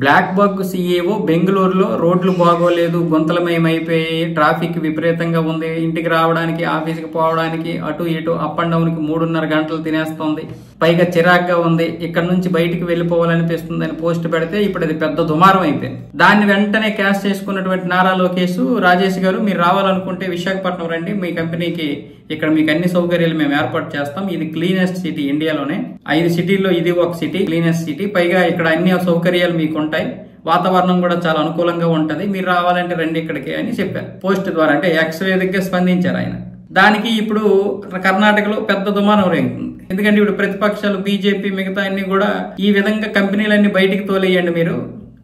Black bug CEO బెంగళూరులో రోడ్లు బాగోలేదు, గుంతలమయమైపోయి ట్రాఫిక్ విపరీతంగా ఉంది, ఇంటికి రావడానికి ఆఫీస్కి పోవడానికి అటు ఇటు అప్ అండ్ డౌన్ కి 3.5 గంటలు తినేస్తోంది, పైగా చిరాగ్గా ఉంది, ఇక్కడ నుంచి బయటికి వెళ్ళిపోవాలనిపిస్తుంది అని పోస్ట్ పెడితే ఇప్పుడు అది పెద్ద దుమారం అయిపోయింది. దాన్ని వెంటనే క్యాష్ చేసుకున్నటువంటి నారా లోకేష్, రాజేష్ గారు మీరు రావాలనుకుంటే విశాఖపట్నం రండి, మీ కంపెనీకి ఇక్కడ మీకు అన్ని సౌకర్యాలు మేము ఏర్పాటు చేస్తాం, ఇది క్లీనెస్ట్ సిటీ ఇండియాలోనే, 5 సిటీల్లో ఇది ఒక సిటీ, క్లీనెస్ట్ సిటీ, పైగా ఇక్కడ అన్ని సౌకర్యాలు మీకు ఉంటాయి, వాతావరణం కూడా చాలా అనుకూలంగా ఉంటది, మీరు రావాలంటే రండి ఇక్కడికి అని చెప్పారు పోస్ట్ ద్వారా. అంటే ఎక్స్ వేదికగా స్పందించారు ఆయన. దానికి ఇప్పుడు కర్ణాటకలో పెద్ద దుమారం రేగుతుంది. ఎందుకంటే ఇప్పుడు ప్రతిపక్షాలు బీజేపీ మిగతా అన్ని కూడా ఈ విధంగా కంపెనీలన్నీ బయటికి తోలేయండి, మీరు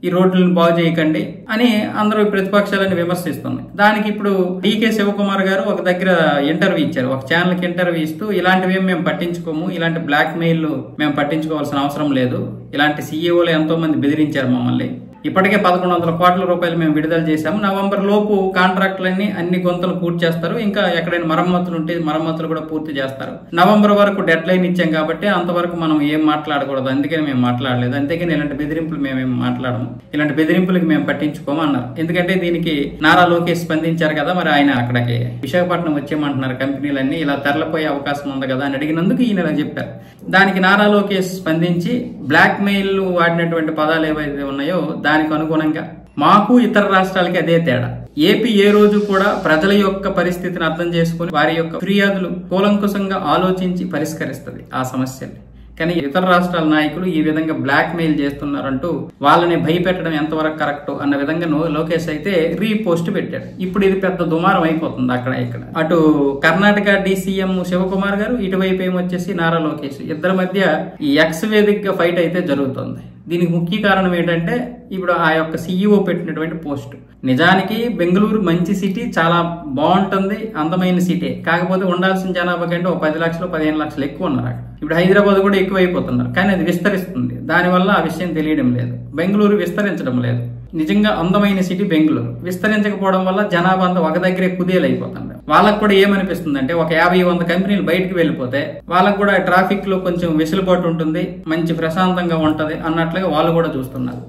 ఈ రోడ్లను బాగు చేయకండి అని అందరూ ప్రతిపక్షాలని విమర్శిస్తున్నాయి. దానికి ఇప్పుడు డీకే శివకుమార్ గారు ఒక దగ్గర ఇంటర్వ్యూ ఇచ్చారు, ఒక ఛానల్ కి ఇంటర్వ్యూ ఇస్తూ ఇలాంటివి మేము పట్టించుకోము, ఇలాంటి బ్లాక్ మెయిల్ మేము పట్టించుకోవాల్సిన అవసరం లేదు, ఇలాంటి సీఈఓలు ఎంతో మంది బెదిరించారు మమ్మల్ని, ఇప్పటికే 1100 కోట్ల రూపాయలు మేము విడుదల చేశాము, నవంబర్ లోపు కాంట్రాక్టులన్నీ అన్ని గొంతులు పూర్తి చేస్తారు, ఇంకా ఎక్కడైనా మరమ్మతులు ఉంటే మరమ్మతులు కూడా పూర్తి చేస్తారు, నవంబర్ వరకు డెడ్ లైన్ ఇచ్చాం కాబట్టి అంతవరకు మనం ఏం మాట్లాడకూడదు, అందుకని మేము మాట్లాడలేదు, అంతేగాని ఇలాంటి బెదిరింపులు మేమేం మాట్లాడము, ఇలాంటి బెదిరింపులకి మేము పట్టించుకోము అన్నారు. ఎందుకంటే దీనికి నారా లోకేష్ స్పందించారు కదా, మరి ఆయన అక్కడికి విశాఖపట్నం వచ్చేయమంటున్నారు, కంపెనీలన్నీ ఇలా తరలిపోయే అవకాశం ఉంది కదా అని అడిగినందుకు ఈయన ఇలా చెప్పారు. దానికి నారా లోకేష్ స్పందించి బ్లాక్ మెయిల్ వాడినటువంటి పదాలు ఏవైతే ఉన్నాయో దానికి అనుగుణంగా మాకు ఇతర రాష్ట్రాలకి అదే తేడా, ఏపీ ఏ రోజు కూడా ప్రజల యొక్క పరిస్థితిని అర్థం చేసుకుని వారి యొక్క ఫిర్యాదులు కూలంకుషంగా ఆలోచించి పరిష్కరిస్తుంది ఆ సమస్యలు. కానీ ఇతర రాష్ట్రాల నాయకులు ఈ విధంగా బ్లాక్ మెయిల్ చేస్తున్నారంటూ వాళ్ళని భయపెట్టడం ఎంతవరకు కరెక్ట్ అన్న విధంగా లోకేష్ అయితే రీపోస్ట్ పెట్టాడు. ఇప్పుడు ఇది పెద్ద దుమారం అయిపోతుంది అక్కడ ఇక్కడ. అటు కర్ణాటక డీసీఎం శివకుమార్ గారు, ఇటువైపు ఏమొచ్చేసి నారా లోకేష్, ఇద్దరి మధ్య ఈ ఎక్స్ వేదికగా ఫైట్ అయితే జరుగుతుంది. దీనికి ముఖ్య కారణం ఏంటంటే ఇప్పుడు ఆ యొక్క సీఈఓ పెట్టినటువంటి పోస్ట్. నిజానికి బెంగళూరు మంచి సిటీ, చాలా బాగుంటుంది, అందమైన సిటీ, కాకపోతే ఉండాల్సిన జనాభా కంటే 10 లక్షలు 15 లక్షలు ఎక్కువ ఉన్నారు అక్కడ. ఇప్పుడు హైదరాబాద్ కూడా ఎక్కువ అయిపోతున్నారు, కానీ అది విస్తరిస్తుంది, దానివల్ల ఆ విషయం తెలియడం లేదు. బెంగళూరు విస్తరించడం లేదు, నిజంగా అందమైన సిటీ బెంగళూరు, విస్తరించకపోవడం వల్ల జనాభా అంతా ఒక దగ్గరే కుదేలైపోతుంది. వాళ్ళకు కూడా ఏమనిపిస్తుంది అంటే ఒక 50-100 కంపెనీలు బయటకు వెళ్ళిపోతే వాళ్ళకు కూడా ట్రాఫిక్ లో కొంచెం వెసులుబాటు ఉంటుంది, మంచి ప్రశాంతంగా ఉంటది అన్నట్లుగా వాళ్ళు కూడా చూస్తున్నారు.